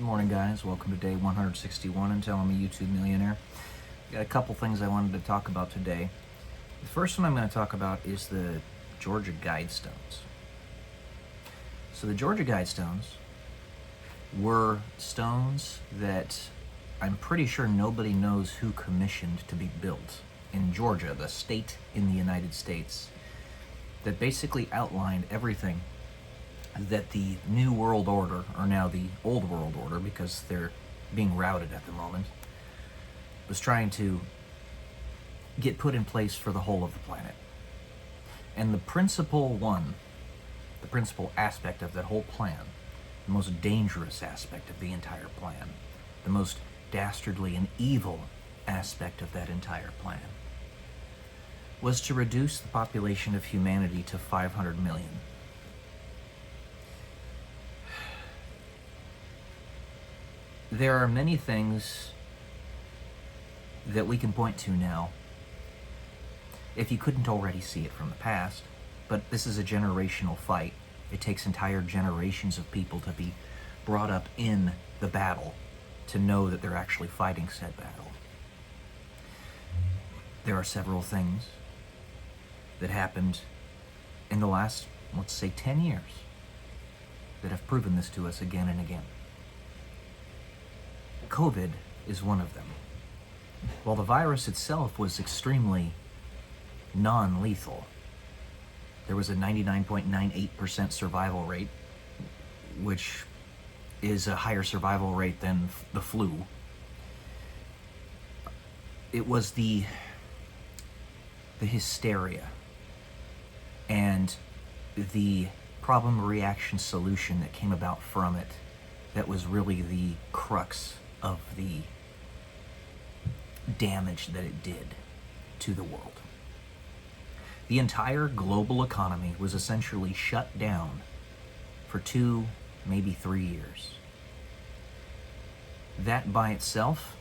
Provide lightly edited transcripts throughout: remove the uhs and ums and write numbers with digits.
morning, guys. Welcome to day 161 until I'm a YouTube millionaire. Got a couple things I wanted to talk about today. The first one I'm going to talk about is the Georgia Guidestones. So the Georgia Guidestones were stones that I'm pretty sure nobody knows who commissioned to be built in Georgia, the state in the United States, that basically outlined everything that the New World Order, or now the Old World Order, because they're being routed at the moment, was trying to get put in place for the whole of the planet. And the principal aspect of that whole plan, the most dangerous aspect of the entire plan, the most dastardly and evil aspect of that entire plan, was to reduce the population of humanity to 500 million. There are many things that we can point to now, if you couldn't already see it from the past, but this is a generational fight. It takes entire generations of people to be brought up in the battle to know that they're actually fighting said battle. There are several things that happened in the last, let's say, 10 years that have proven this to us again and again. COVID is one of them. While the virus itself was extremely non-lethal, there was a 99.98% survival rate, which is a higher survival rate than the flu. It was the hysteria and the problem reaction solution that came about from it that was really the crux of the damage that it did to the world. The entire global economy was essentially shut down for 2, maybe 3 years. That by itself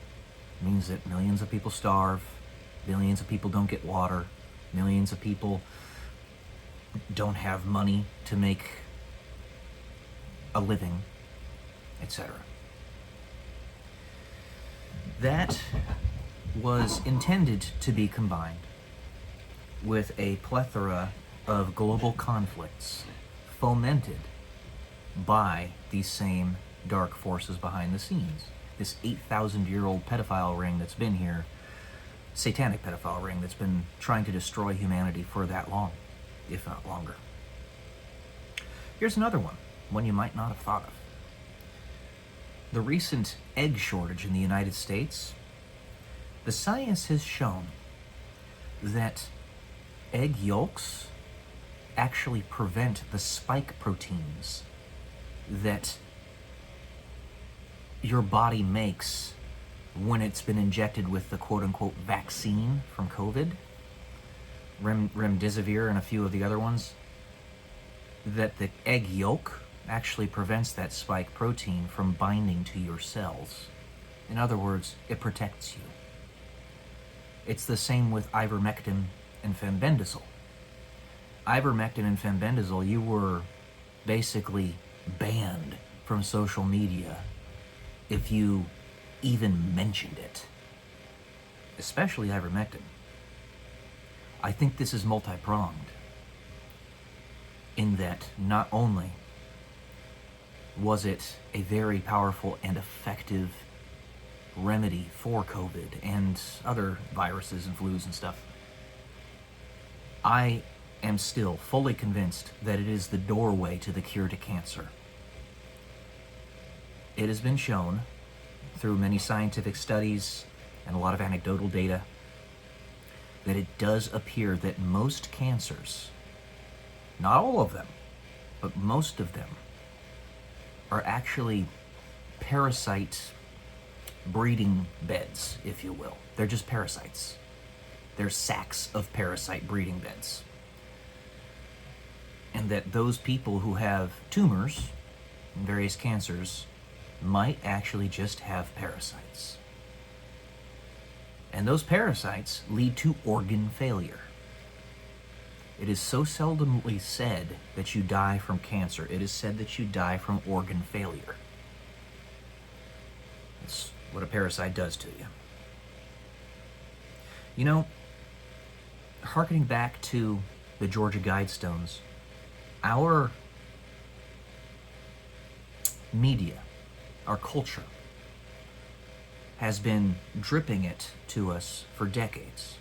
means that millions of people starve, billions of people don't get water, millions of people don't have money to make a living, etc. That was intended to be combined with a plethora of global conflicts fomented by these same dark forces behind the scenes. This 8,000-year-old pedophile ring that's been here, satanic pedophile ring that's been trying to destroy humanity for that long, if not longer. Here's another one you might not have thought of. The recent egg shortage in the United States, the science has shown that egg yolks actually prevent the spike proteins that your body makes when it's been injected with the quote-unquote vaccine from COVID, remdesivir and a few of the other ones, that the egg yolk actually prevents that spike protein from binding to your cells. In other words, it protects you. It's the same with ivermectin and fenbendazole. Ivermectin and fenbendazole, you were basically banned from social media if you even mentioned it. Especially ivermectin. I think this is multi-pronged in that not only was it a very powerful and effective remedy for COVID and other viruses and flus and stuff, I am still fully convinced that it is the doorway to the cure to cancer. It has been shown through many scientific studies and a lot of anecdotal data that it does appear that most cancers, not all of them, but most of them, are actually parasite breeding beds, if you will. They're just parasites. They're sacs of parasite breeding beds. And that those people who have tumors and various cancers might actually just have parasites. And those parasites lead to organ failure. It is so seldomly said that you die from cancer. It is said that you die from organ failure. That's what a parasite does to you. You know, harkening back to the Georgia Guidestones, our media, our culture, has been dripping it to us for decades,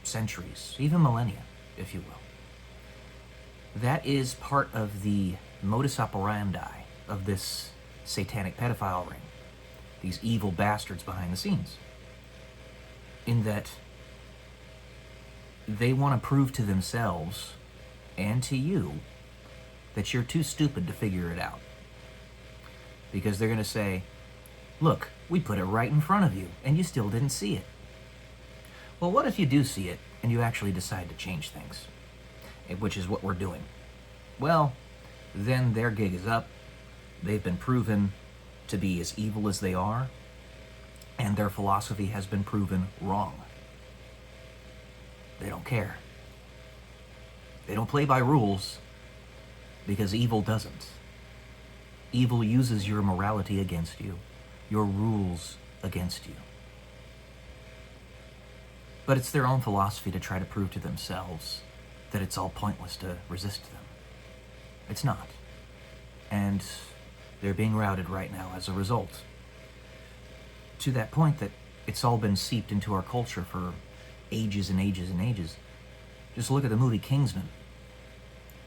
centuries, even millennia, if you will. That is part of the modus operandi of this satanic pedophile ring, these evil bastards behind the scenes, in that they want to prove to themselves and to you that you're too stupid to figure it out. Because they're going to say, look, we put it right in front of you, and you still didn't see it. Well, what if you do see it, and you actually decide to change things? Which is what we're doing. Well, then their gig is up. They've been proven to be as evil as they are, and their philosophy has been proven wrong. They don't care. They don't play by rules, because evil doesn't. Evil uses your morality against you, your rules against you. But it's their own philosophy to try to prove to themselves that it's all pointless to resist them. It's not. And they're being routed right now as a result. To that point that it's all been seeped into our culture for ages and ages and ages. Just look at the movie Kingsman.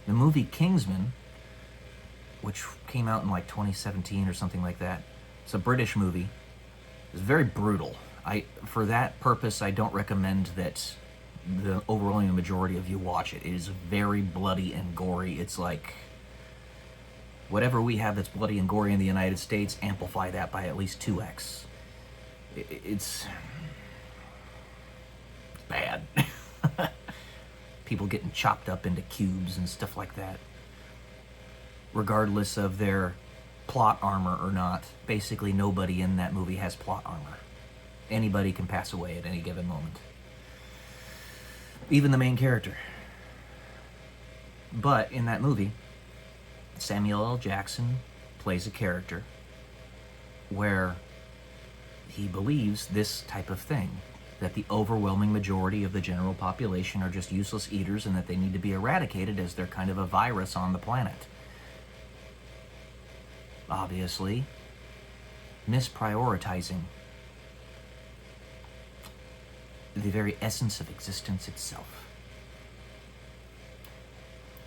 The movie Kingsman, which came out in like 2017 or something like that. It's a British movie. It's very brutal. For that purpose, I don't recommend that the overwhelming majority of you watch it. It is very bloody and gory. It's like whatever we have that's bloody and gory in the United States, amplify that by at least 2x. It's bad. People getting chopped up into cubes and stuff like that, regardless of their plot armor or not. Basically, nobody in that movie has plot armor. Anybody can pass away at any given moment. Even the main character. But in that movie, Samuel L. Jackson plays a character where he believes this type of thing, that the overwhelming majority of the general population are just useless eaters and that they need to be eradicated as they're kind of a virus on the planet. Obviously, misprioritizing the very essence of existence itself.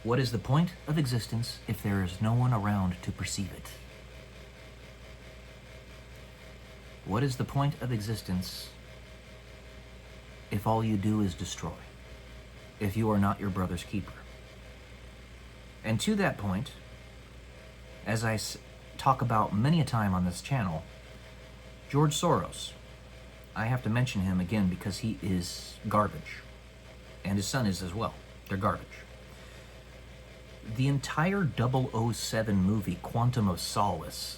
What is the point of existence if there is no one around to perceive it? What is the point of existence if all you do is destroy? If you are not your brother's keeper? And to that point, as I talk about many a time on this channel, George Soros, I have to mention him again because he is garbage. And his son is as well. They're garbage. The entire 007 movie, Quantum of Solace,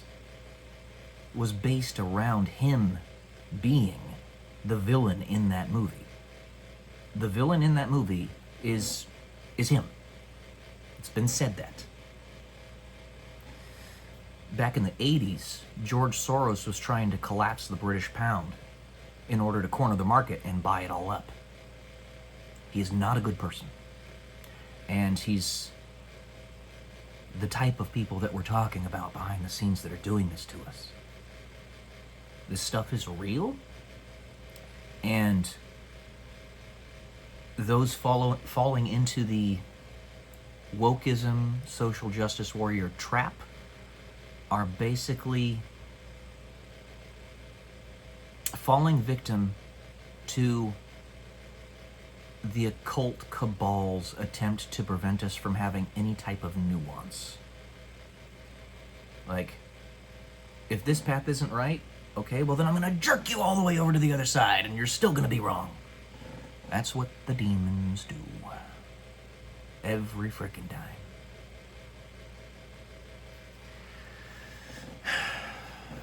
was based around him being the villain in that movie. The villain in that movie is him. It's been said that. Back in the 80s, George Soros was trying to collapse the British pound in order to corner the market and buy it all up. He is not a good person. And he's the type of people that we're talking about behind the scenes that are doing this to us. This stuff is real, and those falling into the wokeism, social justice warrior trap are basically falling victim to the occult cabal's attempt to prevent us from having any type of nuance. Like, if this path isn't right, okay, well then I'm gonna jerk you all the way over to the other side and you're still gonna be wrong. That's what the demons do. Every frickin' time.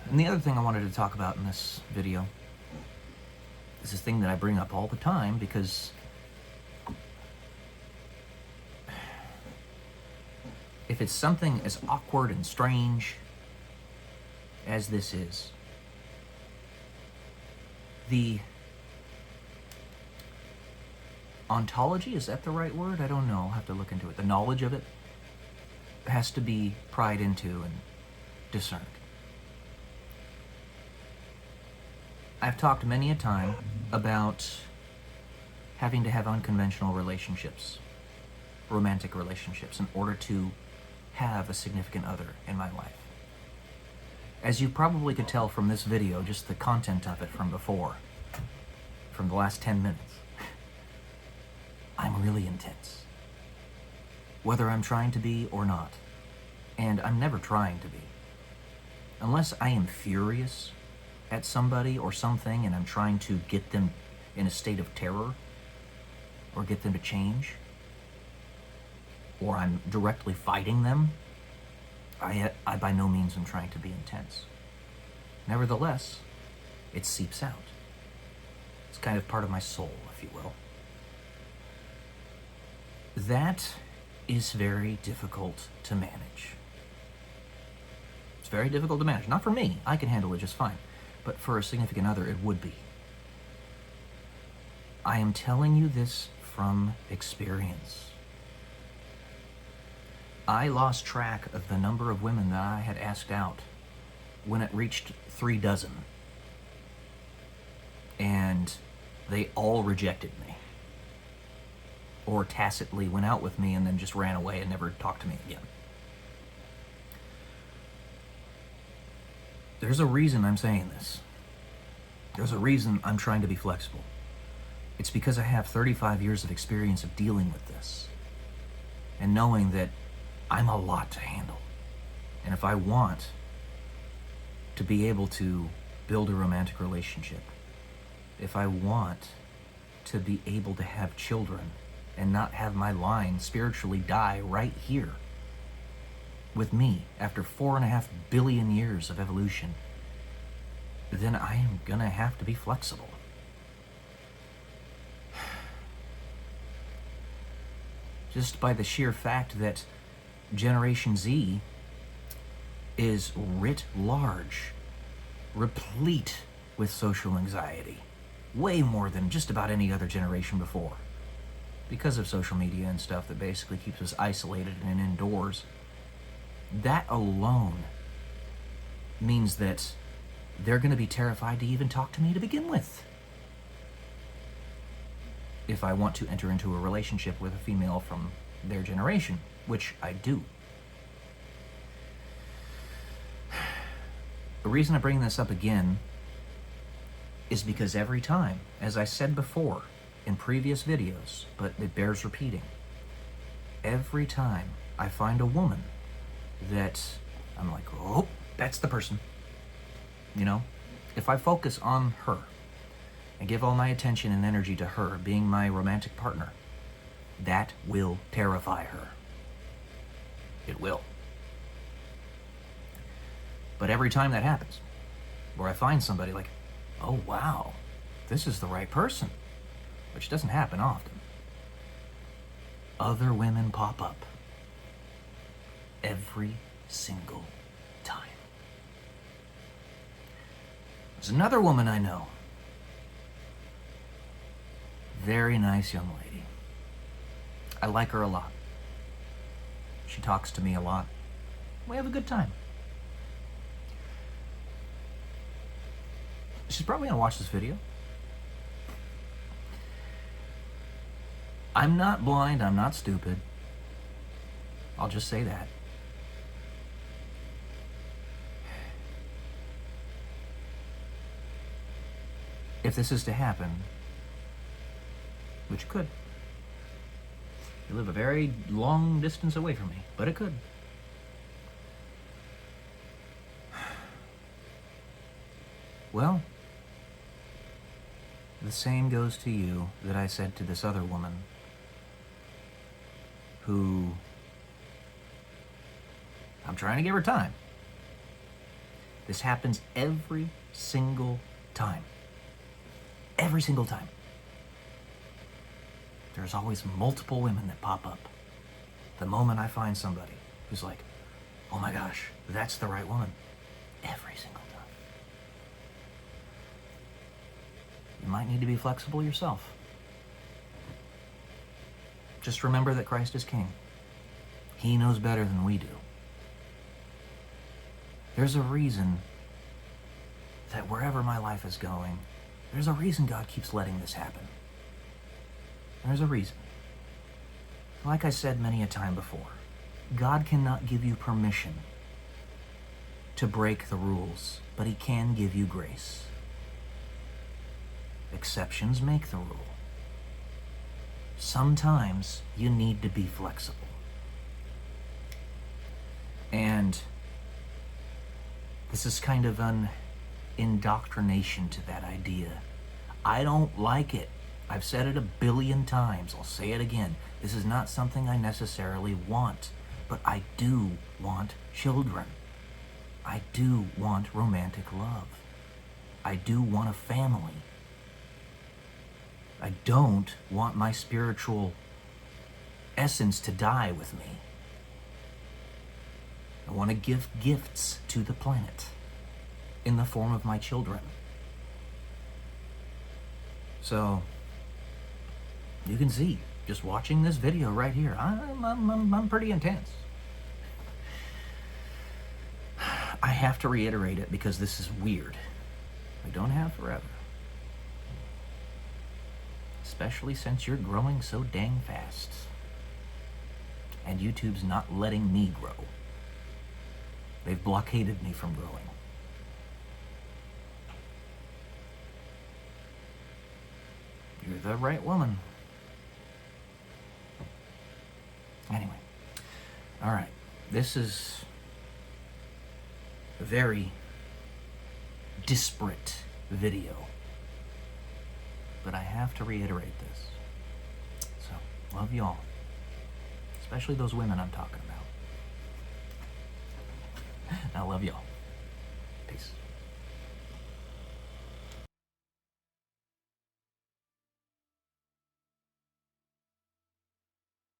And the other thing I wanted to talk about in this video is this thing that I bring up all the time because if it's something as awkward and strange as this is, the ontology, is that the right word? I don't know. I'll have to look into it. The knowledge of it has to be pried into and discerned. I've talked many a time about having to have unconventional relationships, romantic relationships, in order to have a significant other in my life. As you probably could tell from this video, just the content of it from before, from the last 10 minutes, I'm really intense. Whether I'm trying to be or not. And I'm never trying to be. Unless I am furious at somebody or something and I'm trying to get them in a state of terror or get them to change, or I'm directly fighting them, I by no means am trying to be intense. Nevertheless, it seeps out. It's kind of part of my soul, if you will. That is very difficult to manage. It's very difficult to manage. Not for me. I can handle it just fine. But for a significant other, it would be. I am telling you this from experience. I lost track of the number of women that I had asked out when it reached 3 dozen. And they all rejected me. Or tacitly went out with me and then just ran away and never talked to me again. There's a reason I'm saying this. There's a reason I'm trying to be flexible. It's because I have 35 years of experience of dealing with this. And knowing that I'm a lot to handle. And if I want to be able to build a romantic relationship, if I want to be able to have children and not have my line spiritually die right here with me after 4.5 billion years of evolution, then I am gonna have to be flexible. Just by the sheer fact that Generation Z is writ large, replete with social anxiety, way more than just about any other generation before. Because of social media and stuff that basically keeps us isolated and indoors. That alone means that they're going to be terrified to even talk to me to begin with. If I want to enter into a relationship with a female from their generation, which I do. The reason I bring this up again is because every time, as I said before in previous videos, but it bears repeating, every time I find a woman that I'm like, oh, that's the person. You know, if I focus on her and give all my attention and energy to her being my romantic partner, that will terrify her. It will. But every time that happens, where I find somebody like, oh wow, this is the right person, which doesn't happen often, other women pop up every single time. There's another woman I know, very nice young lady. I like her a lot. She talks to me a lot. We have a good time. She's probably gonna watch this video. I'm not blind, I'm not stupid. I'll just say that. If this is to happen, which could. You live a very long distance away from me, but it could. Well, the same goes to you that I said to this other woman who I'm trying to give her time. This happens every single time. Every single time. There's always multiple women that pop up. The moment I find somebody who's like, oh my gosh, that's the right woman. Every single time. might need to be flexible yourself. Just remember that Christ is King. He knows better than we do. There's a reason that wherever my life is going, there's a reason God keeps letting this happen. There's a reason. Like I said many a time before, God cannot give you permission to break the rules, but He can give you grace. Exceptions make the rule. Sometimes you need to be flexible. And this is kind of an indoctrination to that idea. I don't like it. I've said it 1 billion times. I'll say it again. This is not something I necessarily want, but I do want children. I do want romantic love. I do want a family. I don't want my spiritual essence to die with me. I want to give gifts to the planet in the form of my children. So, you can see, just watching this video right here, I'm pretty intense. I have to reiterate it because this is weird. I don't have forever. Especially since you're growing so dang fast. And YouTube's not letting me grow. They've blockaded me from growing. You're the right woman. Anyway. Alright. This is a very disparate video. But I have to reiterate this. So, love y'all. Especially those women I'm talking about. I love y'all. Peace.